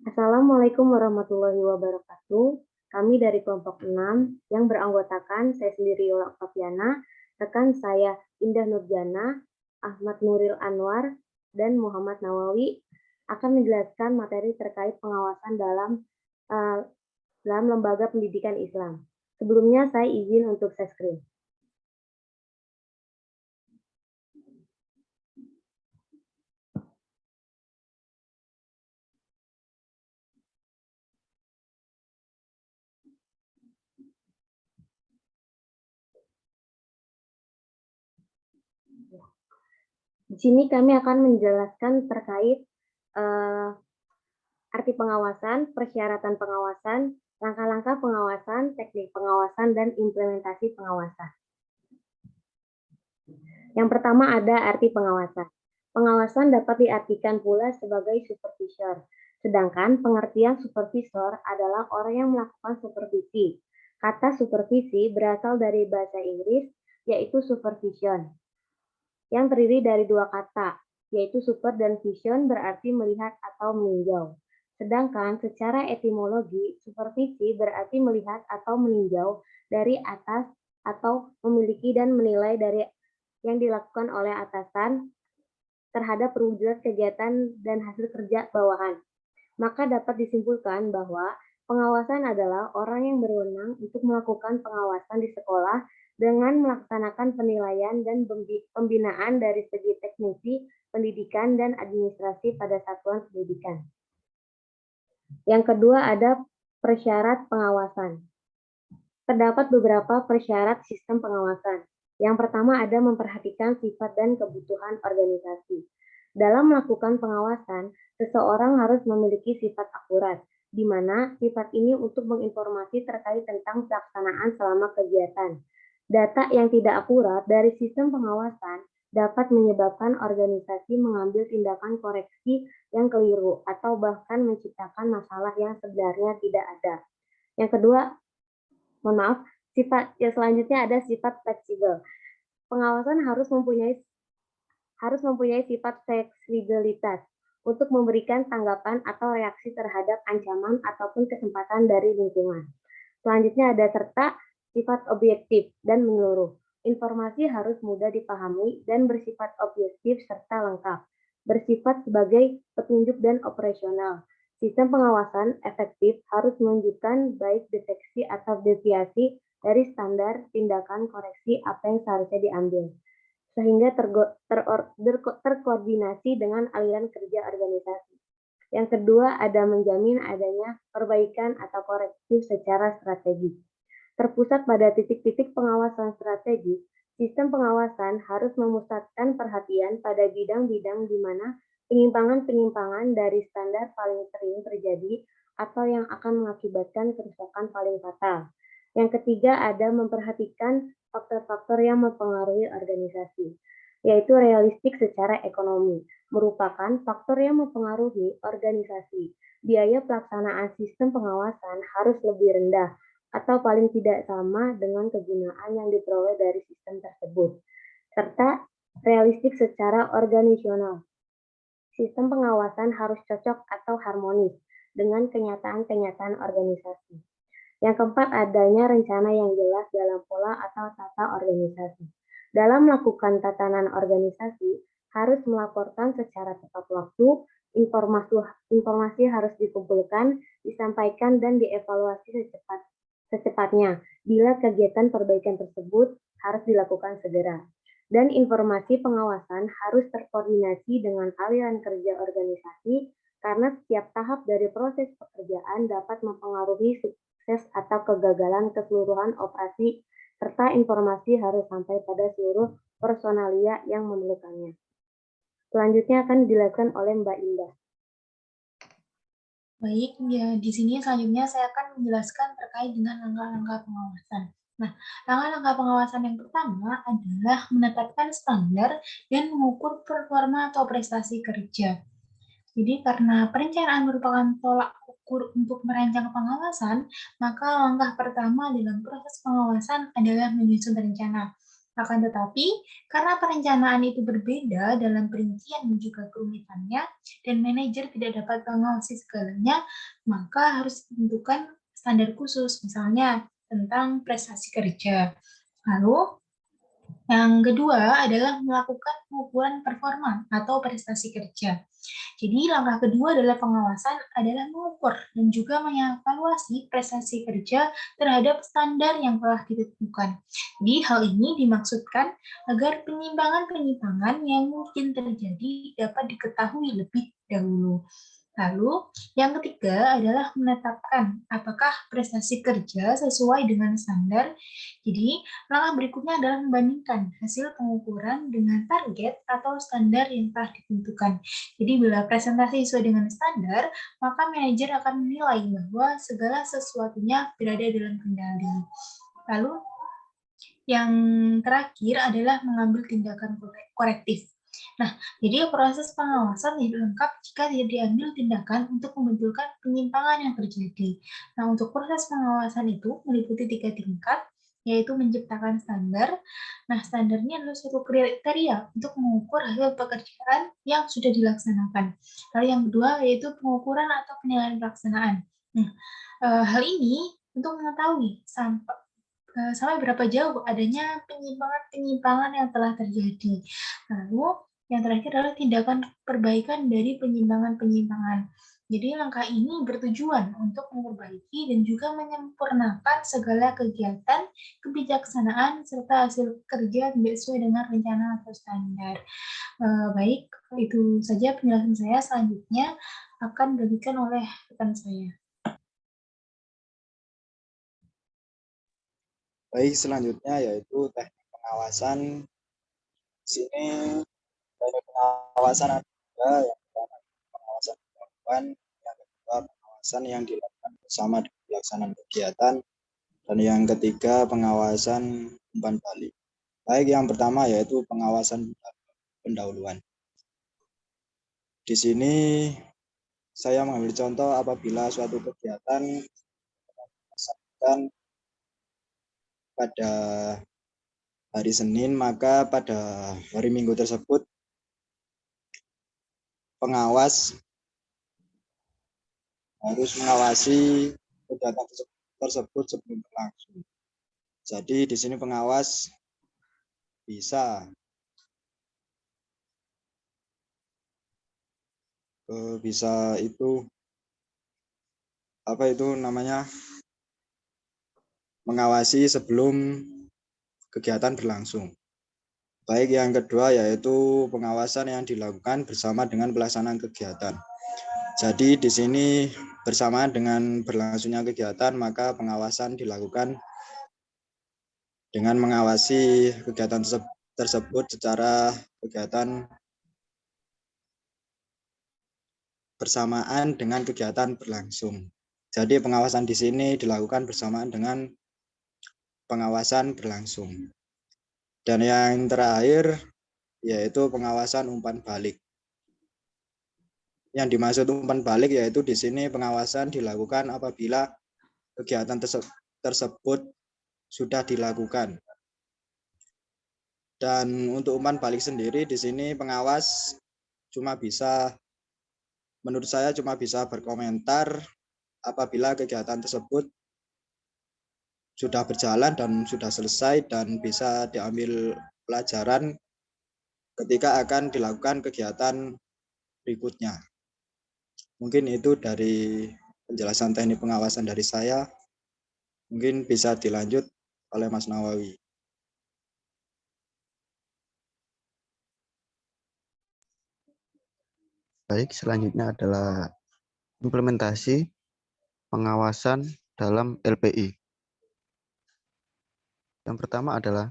Assalamualaikum warahmatullahi wabarakatuh. Kami dari kelompok 6 yang beranggotakan saya sendiri Yola Oktaviana, rekan saya Indah Nurjana, Ahmad Nuril Anwar, dan Muhammad Nawawi akan menjelaskan materi terkait pengawasan uh, dalam lembaga pendidikan Islam. Sebelumnya saya izin untuk share screen. Di sini kami akan menjelaskan terkait uh, arti pengawasan, persyaratan pengawasan, langkah-langkah pengawasan, teknik pengawasan, dan implementasi pengawasan. Yang pertama ada arti pengawasan. Pengawasan dapat diartikan pula sebagai supervisor, sedangkan pengertian supervisor adalah orang yang melakukan supervisi. Kata supervisi berasal dari bahasa Inggris, yaitu supervision, yang terdiri dari dua kata, yaitu super dan vision berarti melihat atau meninjau. Sedangkan secara etimologi, supervisi berarti melihat atau meninjau dari atas atau memiliki dan menilai dari yang dilakukan oleh atasan terhadap perwujudan kegiatan dan hasil kerja bawahan. Maka dapat disimpulkan bahwa pengawasan adalah orang yang berwenang untuk melakukan pengawasan di sekolah dengan melaksanakan penilaian dan pembinaan dari segi teknisi, pendidikan, dan administrasi pada satuan pendidikan. Yang kedua ada persyarat pengawasan. Terdapat beberapa persyarat sistem pengawasan. Yang pertama ada memperhatikan sifat dan kebutuhan organisasi. Dalam melakukan pengawasan, seseorang harus memiliki sifat akurat, di mana sifat ini untuk menginformasi terkait tentang pelaksanaan selama kegiatan. Data yang tidak akurat dari sistem pengawasan dapat menyebabkan organisasi mengambil tindakan koreksi yang keliru atau bahkan menciptakan masalah yang sebenarnya tidak ada. Yang kedua, sifat yang selanjutnya ada sifat fleksibel. Pengawasan harus mempunyai sifat fleksibilitas untuk memberikan tanggapan atau reaksi terhadap ancaman ataupun kesempatan dari lingkungan. Selanjutnya ada serta sifat objektif dan menyeluruh. Informasi harus mudah dipahami dan bersifat objektif serta lengkap. Bersifat sebagai petunjuk dan operasional. Sistem pengawasan efektif harus menunjukkan baik deteksi atau deviasi dari standar tindakan koreksi apa yang seharusnya diambil, sehingga terkoordinasi dengan aliran kerja organisasi. Yang kedua ada menjamin adanya perbaikan atau korektif secara strategis. Terpusat pada titik-titik pengawasan strategis, sistem pengawasan harus memusatkan perhatian pada bidang-bidang di mana penyimpangan-penyimpangan dari standar paling sering terjadi atau yang akan mengakibatkan kerusakan paling fatal. Yang ketiga ada memperhatikan faktor-faktor yang mempengaruhi organisasi, yaitu realistik secara ekonomi, merupakan faktor yang mempengaruhi organisasi. Biaya pelaksanaan sistem pengawasan harus lebih rendah atau paling tidak sama dengan kegunaan yang diperoleh dari sistem tersebut, serta realistik secara organisasional. Sistem pengawasan harus cocok atau harmonis dengan kenyataan-kenyataan organisasi. Yang keempat, adanya rencana yang jelas dalam pola atau tata organisasi. Dalam melakukan tatanan organisasi, harus melaporkan secara tepat waktu, informasi harus dikumpulkan, disampaikan, dan dievaluasi secepatnya bila kegiatan perbaikan tersebut harus dilakukan segera. Dan informasi pengawasan harus terkoordinasi dengan aliran kerja organisasi karena setiap tahap dari proses pekerjaan dapat mempengaruhi sukses atau kegagalan keseluruhan operasi, serta informasi harus sampai pada seluruh personalia yang memerlukannya. Selanjutnya akan dijelaskan oleh Mbak Indah. Baik, ya di sini selanjutnya saya akan menjelaskan terkait dengan langkah-langkah pengawasan. Nah, langkah-langkah pengawasan yang pertama adalah menetapkan standar dan mengukur performa atau prestasi kerja. Jadi karena perencanaan merupakan tolak ukur untuk merancang pengawasan, maka langkah pertama dalam proses pengawasan adalah menyusun rencana. Akan tetapi, karena perencanaan itu berbeda dalam perincian dan juga kerumitannya, dan manajer tidak dapat mengawasi segalanya, maka harus ditentukan standar khusus, misalnya tentang prestasi kerja. Lalu, yang kedua adalah melakukan pengukuran performa atau prestasi kerja. Jadi langkah kedua adalah pengawasan adalah mengukur dan juga mengevaluasi prestasi kerja terhadap standar yang telah ditentukan. Jadi hal ini dimaksudkan agar penyimpangan-penyimpangan yang mungkin terjadi dapat diketahui lebih dahulu. Lalu, yang ketiga adalah menetapkan apakah prestasi kerja sesuai dengan standar. Jadi, langkah berikutnya adalah membandingkan hasil pengukuran dengan target atau standar yang telah ditentukan. Jadi, bila presentasi sesuai dengan standar, maka manajer akan menilai bahwa segala sesuatunya berada dalam kendali. Lalu, yang terakhir adalah mengambil tindakan korektif. Nah, jadi proses pengawasan tidak lengkap jika tidak diambil tindakan untuk membetulkan penyimpangan yang terjadi. Nah, untuk proses pengawasan itu meliputi 3 tingkat, yaitu menciptakan standar. Nah, standarnya adalah suatu kriteria untuk mengukur hasil pekerjaan yang sudah dilaksanakan. Lalu yang kedua yaitu pengukuran atau penilaian pelaksanaan. Nah, hal ini untuk mengetahui sampai berapa jauh adanya penyimpangan-penyimpangan yang telah terjadi. Lalu, yang terakhir adalah tindakan perbaikan dari penyimpangan-penyimpangan. Jadi langkah ini bertujuan untuk memperbaiki dan juga menyempurnakan segala kegiatan, kebijaksanaan, serta hasil kerja sesuai dengan rencana atau standar. Baik, itu saja penjelasan saya. Selanjutnya akan diberikan oleh rekan saya. Baik, selanjutnya yaitu teknik pengawasan. Di sini teknik pengawasan ada yang pertama pengawasan dilakukan, yang kedua pengawasan yang dilakukan bersama dengan pelaksanaan kegiatan, dan yang ketiga pengawasan umpan balik. Baik, yang pertama yaitu pengawasan pendahuluan. Di sini saya mengambil contoh apabila suatu kegiatan dilaksanakan pada hari Senin, maka pada hari Minggu tersebut pengawas harus mengawasi kegiatan tersebut sebelum berlangsung. Jadi di sini pengawas bisa itu mengawasi sebelum kegiatan berlangsung. Baik, yang kedua yaitu pengawasan yang dilakukan bersama dengan pelaksanaan kegiatan. Jadi di sini bersamaan dengan berlangsungnya kegiatan, maka pengawasan dilakukan dengan mengawasi kegiatan tersebut secara kegiatan bersamaan dengan kegiatan berlangsung. Jadi pengawasan di sini dilakukan bersamaan dengan pengawasan berlangsung. Dan yang terakhir yaitu pengawasan umpan balik. Yang dimaksud umpan balik yaitu di sini pengawasan dilakukan apabila kegiatan tersebut sudah dilakukan. Dan untuk umpan balik sendiri di sini pengawas menurut saya cuma bisa berkomentar apabila kegiatan tersebut sudah berjalan dan sudah selesai dan bisa diambil pelajaran ketika akan dilakukan kegiatan berikutnya. Mungkin itu dari penjelasan teknik pengawasan dari saya. Mungkin bisa dilanjut oleh Mas Nawawi. Baik, selanjutnya adalah implementasi pengawasan dalam LPI. Yang pertama adalah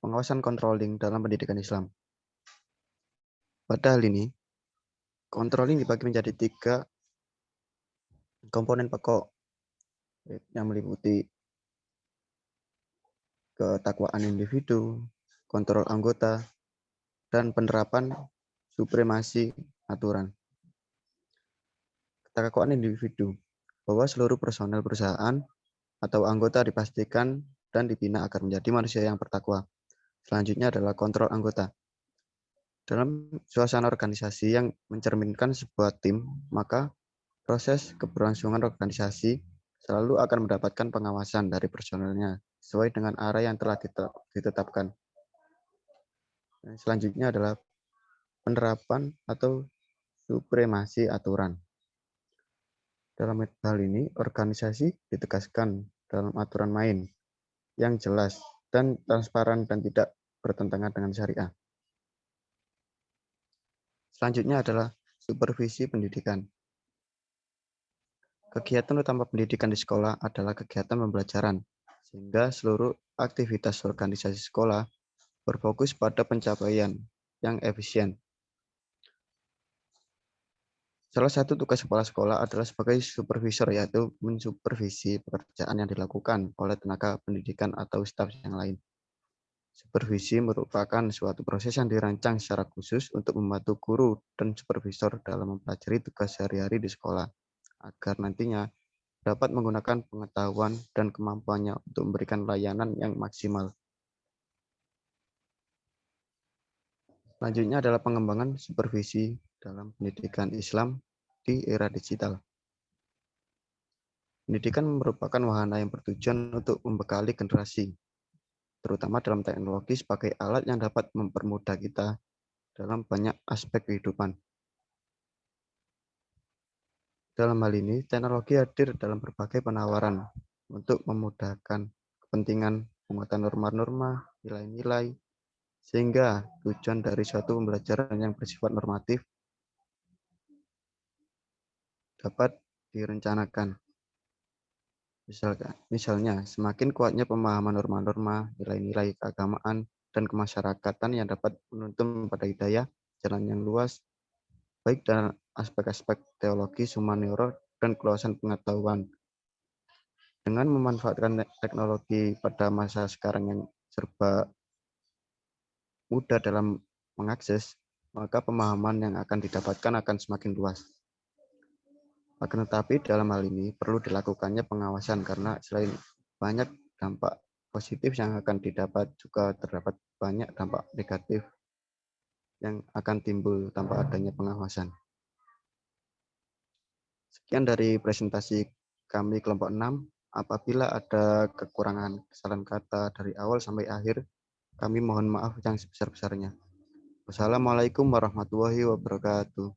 pengawasan controlling dalam pendidikan Islam. Pada hal ini, controlling dibagi menjadi 3 komponen pokok yang meliputi ketakwaan individu, kontrol anggota, dan penerapan supremasi aturan. Ketakwaan individu, bahwa seluruh personel perusahaan atau anggota dipastikan dan dibina agar menjadi manusia yang bertakwa. Selanjutnya adalah kontrol anggota. Dalam suasana organisasi yang mencerminkan sebuah tim, maka proses keberlangsungan organisasi selalu akan mendapatkan pengawasan dari personelnya sesuai dengan arah yang telah ditetapkan. Selanjutnya adalah penerapan atau supremasi aturan. Dalam hal ini, organisasi ditegaskan dalam aturan main yang jelas dan transparan dan tidak bertentangan dengan syariah. Selanjutnya adalah supervisi pendidikan. Kegiatan utama pendidikan di sekolah adalah kegiatan pembelajaran, sehingga seluruh aktivitas organisasi sekolah berfokus pada pencapaian yang efisien. Salah satu tugas kepala sekolah adalah sebagai supervisor, yaitu mensupervisi pekerjaan yang dilakukan oleh tenaga pendidikan atau staf yang lain. Supervisi merupakan suatu proses yang dirancang secara khusus untuk membantu guru dan supervisor dalam mempelajari tugas sehari-hari di sekolah, agar nantinya dapat menggunakan pengetahuan dan kemampuannya untuk memberikan layanan yang maksimal. Selanjutnya adalah pengembangan supervisi dalam pendidikan Islam di era digital. Pendidikan merupakan wahana yang bertujuan untuk membekali generasi, terutama dalam teknologi sebagai alat yang dapat mempermudah kita dalam banyak aspek kehidupan. Dalam hal ini, teknologi hadir dalam berbagai penawaran untuk memudahkan kepentingan penguatan norma-norma, nilai-nilai, sehingga tujuan dari suatu pembelajaran yang bersifat normatif dapat direncanakan. Misalnya, semakin kuatnya pemahaman norma-norma, nilai-nilai keagamaan, dan kemasyarakatan yang dapat menuntun pada hidayah, jalan yang luas, baik dalam aspek-aspek teologi, humaniora, dan keluasan pengetahuan. Dengan memanfaatkan teknologi pada masa sekarang yang serba mudah dalam mengakses, maka pemahaman yang akan didapatkan akan semakin luas. Akan tetapi dalam hal ini perlu dilakukannya pengawasan karena selain banyak dampak positif yang akan didapat, juga terdapat banyak dampak negatif yang akan timbul tanpa adanya pengawasan. Sekian dari presentasi kami kelompok 6. Apabila ada kekurangan kesalahan kata dari awal sampai akhir, kami mohon maaf yang sebesar-besarnya. Wassalamualaikum warahmatullahi wabarakatuh.